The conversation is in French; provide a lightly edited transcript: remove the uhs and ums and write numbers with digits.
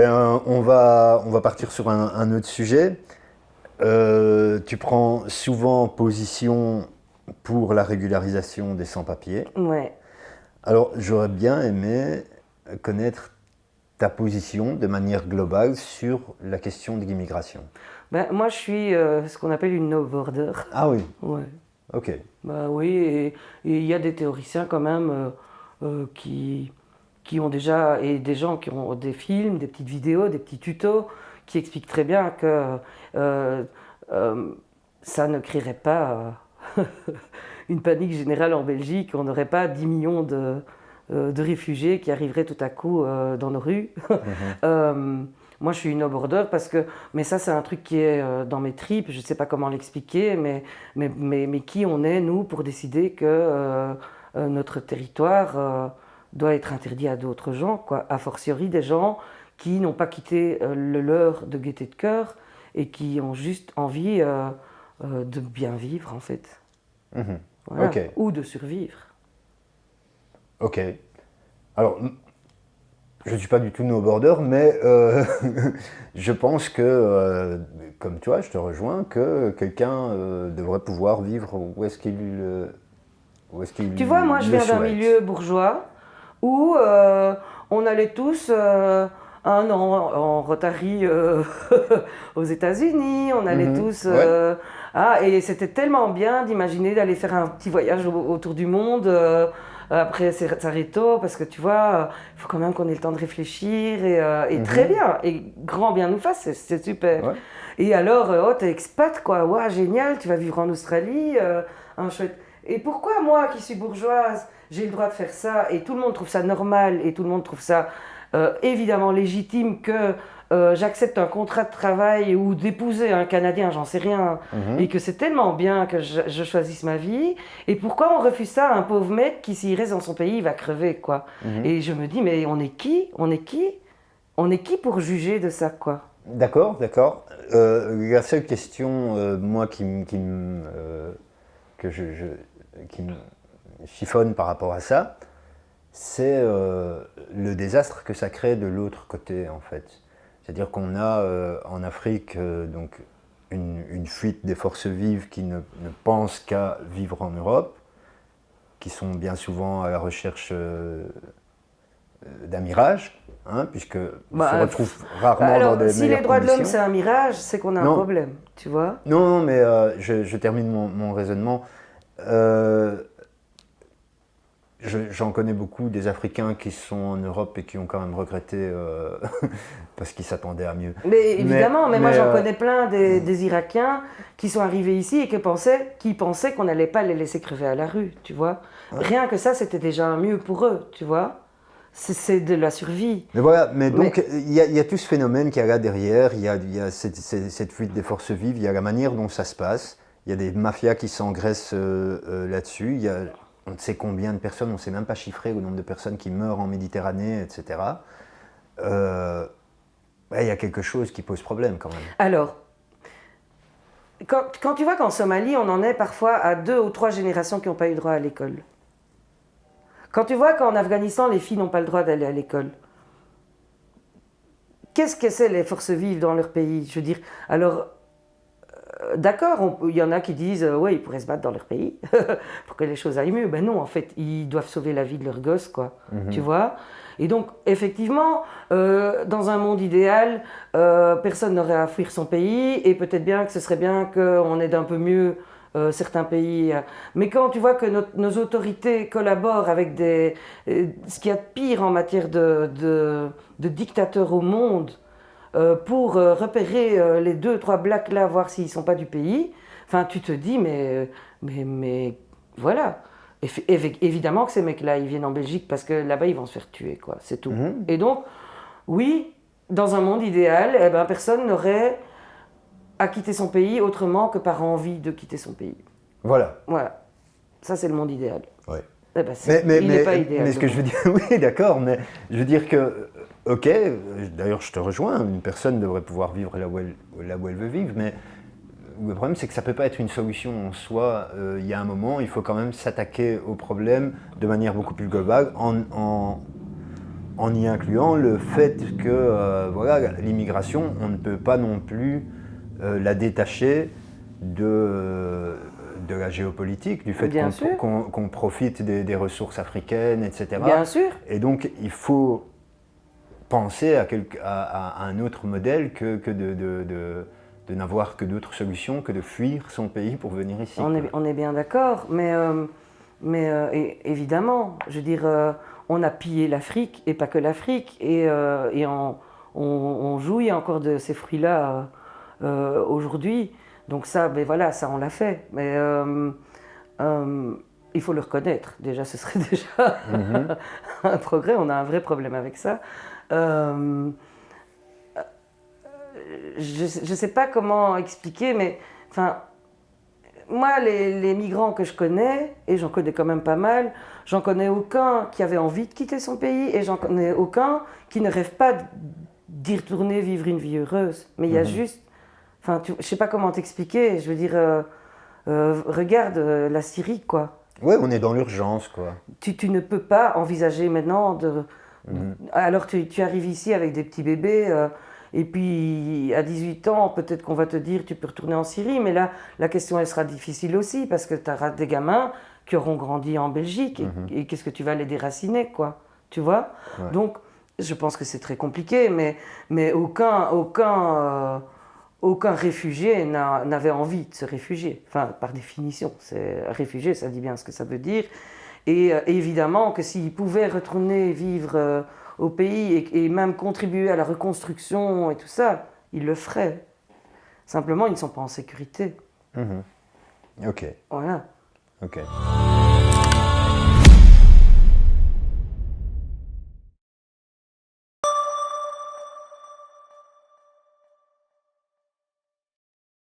On va partir sur un autre sujet. Tu prends souvent position pour la régularisation des sans-papiers. Ouais. Alors, j'aurais bien aimé connaître ta position de manière globale sur la question de l'immigration. Moi, je suis ce qu'on appelle une no-border. Ah oui, Ouais. ok. Bah oui, et il y a des théoriciens quand même qui ont déjà, et des gens qui ont des films, des petites vidéos, des petits tutos, qui expliquent très bien que euh, euh, ça ne créerait pas une panique générale en Belgique, on n'aurait pas 10 millions de réfugiés qui arriveraient tout à coup dans nos rues. Mhm. Euh, Moi, je suis une no-border parce que, mais ça, c'est un truc qui est dans mes tripes. Je ne sais pas comment l'expliquer, mais qui on est, nous, pour décider que notre territoire doit être interdit à d'autres gens, quoi. A fortiori, des gens qui n'ont pas quitté le leur de gaieté de cœur et qui ont juste envie de bien vivre, en fait. Mhm. Voilà. Ok, Ou de survivre. ok. Alors, je ne suis pas du tout no border, mais je pense que, comme toi, je te rejoins, que quelqu'un devrait pouvoir vivre où est-ce qu'il Tu vois, moi, je le viens d'un souhaite. milieu bourgeois où on allait tous un an en Rotary aux États-Unis, on allait Mhm. tous. Ouais. Et c'était tellement bien d'imaginer d'aller faire un petit voyage autour du monde après Sarreto, parce que tu vois, il faut quand même qu'on ait le temps de réfléchir et très Mhm. bien, et grand bien nous fasse, c'est super. Ouais. Et alors, oh, t'es expat quoi, waouh, génial, tu vas vivre en Australie, un chouette. Et pourquoi moi qui suis bourgeoise, j'ai le droit de faire ça et tout le monde trouve ça normal et tout le monde trouve ça évidemment légitime que j'accepte un contrat de travail ou d'épouser un Canadien, j'en sais rien, et Mhm. que c'est tellement bien que je choisisse ma vie. Et pourquoi on refuse ça à un pauvre mec qui, s'il reste dans son pays, il va crever, quoi. Mhm. Et je me dis, mais on est qui? On est qui? On est qui pour juger de ça, quoi? D'accord, d'accord. La seule question, moi, que qui me chiffonne par rapport à ça, c'est le désastre que ça crée de l'autre côté, en fait. C'est-à-dire qu'on a en Afrique donc une fuite des forces vives qui ne pensent qu'à vivre en Europe, qui sont bien souvent à la recherche d'un mirage, hein, puisque se Bah, retrouvent rarement dans alors, des si les meilleures droits de l'homme conditions. c'est un mirage, c'est qu'on a un Non, problème, tu vois? non, non, mais je termine mon raisonnement. Euh, J'en connais beaucoup des Africains qui sont en Europe et qui ont quand même regretté parce qu'ils s'attendaient à mieux. Mais évidemment, mais moi Mais j'en connais plein des Irakiens qui sont arrivés ici et qui pensaient qu'on n'allait pas les laisser crever à la rue, tu vois. ouais. Rien que ça, c'était déjà un mieux pour eux, tu vois. C'est de la survie. Mais voilà, mais Mais donc il y a tout ce phénomène qui est là derrière, il y a cette fuite des forces vives, il y a la manière dont ça se passe, il y a des mafias qui s'engraissent là-dessus, il y a on ne sait combien de personnes, on ne sait même pas chiffrer le nombre de personnes qui meurent en Méditerranée, etc. Ouais, il y a quelque chose qui pose problème quand même. alors, quand tu vois qu'en Somalie, on en est parfois à 2 ou 3 générations qui n'ont pas eu droit à l'école. Quand tu vois qu'en Afghanistan, les filles n'ont pas le droit d'aller à l'école. Qu'est-ce que c'est les forces vives dans leur pays? Je veux dire, alors, d'accord, il y en a qui disent, ouais, ils pourraient se battre dans leur pays pour que les choses aillent mieux. Ben non, en fait, ils doivent sauver la vie de leurs gosses, quoi. Tu Mhm. vois? Et donc, effectivement, dans un monde idéal, personne n'aurait à fuir son pays, et peut-être bien que ce serait bien qu'on aide un peu mieux certains pays. Mais quand tu vois que nos autorités collaborent avec ce qu'il y a de pire en matière de dictateurs au monde, pour repérer les 2 ou 3 blacks là, voir s'ils ne sont pas du pays. Enfin, tu te dis, mais voilà. Évidemment que ces mecs-là, ils viennent en Belgique parce que là-bas, ils vont se faire tuer, quoi. C'est tout. Mhm. Et donc, oui, dans un monde idéal, eh ben, personne n'aurait à quitter son pays autrement que par envie de quitter son pays. Voilà. Voilà. Ça, c'est le monde idéal. Ouais. Eh ben, il n'est pas idéal. Mais ce que je veux dire, oui, d'accord, mais je veux dire que, ok, d'ailleurs je te rejoins, une personne devrait pouvoir vivre là où elle veut vivre, mais le problème c'est que ça ne peut pas être une solution en soi. Il y a un moment, il faut quand même s'attaquer au problème de manière beaucoup plus globale en y incluant le fait que voilà, l'immigration, on ne peut pas non plus la détacher de la géopolitique, du fait Bien sûr. qu'on profite des ressources africaines, etc. Bien sûr. Et donc, il faut penser à un autre modèle que de n'avoir que d'autres solutions que de fuir son pays pour venir ici. On est bien d'accord, évidemment, je veux dire, on a pillé l'Afrique, et pas que l'Afrique, et on jouit encore de ces fruits-là aujourd'hui. Donc ça, ben voilà, ça on l'a fait. Mais il faut le reconnaître. Déjà, ce serait déjà un progrès. On a un vrai problème avec ça. Je ne sais pas comment expliquer, mais enfin, moi, les migrants que je connais, et j'en connais quand même pas mal, j'en connais aucun qui avait envie de quitter son pays, et j'en connais aucun qui ne rêve pas d'y retourner vivre une vie heureuse. Mais il y a juste... Enfin, je ne sais pas comment t'expliquer, je veux dire, regarde la Syrie, quoi. Oui, on est dans l'urgence, quoi. Tu ne peux pas envisager maintenant de... Alors tu arrives ici avec des petits bébés, et puis à 18 ans, peut-être qu'on va te dire tu peux retourner en Syrie, mais là, la question elle sera difficile aussi, parce que tu auras des gamins qui auront grandi en Belgique, et qu'est-ce que tu vas les déraciner, quoi. Tu vois? Ouais. Donc, je pense que c'est très compliqué, mais aucun réfugié n'avait envie de se réfugier. Enfin, par définition, réfugié, ça dit bien ce que ça veut dire. Et évidemment que s'ils pouvaient retourner vivre au pays et même contribuer à la reconstruction et tout ça, ils le feraient. Simplement, ils ne sont pas en sécurité. Ok. Voilà. Ok.